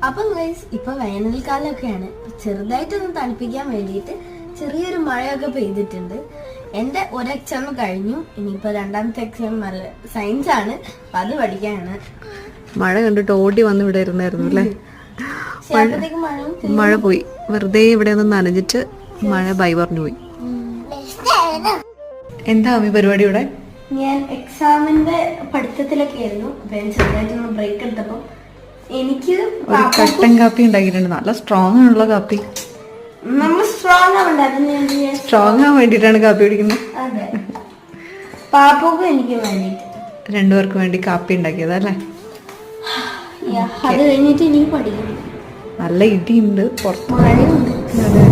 അപ്പൊ ഗൈസ് ഇപ്പൊ വേനൽക്കാലമൊക്കെയാണ്. ചെറുതായിട്ടൊന്ന് തണുപ്പിക്കാൻ വേണ്ടിയിട്ട് ചെറിയൊരു മഴയൊക്കെ പെയ്തിട്ടുണ്ട്. എന്റെ ഒരു എക്സാം കഴിഞ്ഞു. ഇനിയിപ്പോ രണ്ടാമത്തെ എക്സാം നല്ല സയൻസ് ആണ്, അപ്പൊ അത് പഠിക്കാനാണ്. മഴ കണ്ടിട്ട് ഓടി വന്ന് ഇവിടെ ഇരുന്നായിരുന്നു അല്ലേ? മഴ പോയി, വെറുതെ ഇവിടെ ഒന്ന് നനഞ്ഞിട്ട് മഴ ബൈ പറഞ്ഞു പോയി. എന്താ അമ്മി പരിപാടി ഇവിടെ? ഞാൻ എക്സാമിന്റെ പഠിത്തത്തിലൊക്കെ ആയിരുന്നു. അപ്പൊ ഞാൻ ചെറുതായിട്ടൊന്ന് ബ്രേക്ക് എടുത്തപ്പോ എനിക്ക് ഒരു കട്ടൻ കാപ്പി ഉണ്ടാക്കിയിട്ടുണ്ട്. നല്ല സ്ട്രോങ് ആണുള്ള കാപ്പി. നമ്മൾ സ്ട്രോങ് ആവണ്ടേ, സ്ട്രോങ് ആവാൻ വേണ്ടിയിട്ടാണ് കാപ്പി കുടിക്കുന്നത്. അതെ, പാപ്പക്കും എനിക്ക് വേണ്ടിട്ട് രണ്ടുപേർക്ക് വേണ്ടി കാപ്പി ഉണ്ടാക്കിയതല്ലേ? അത് കഴിഞ്ഞിട്ട് എനിക്ക് പഠിക്കണം. നല്ല ഇടിയുണ്ട്, പുറത്ത് മഴയുണ്ട്. അതെ.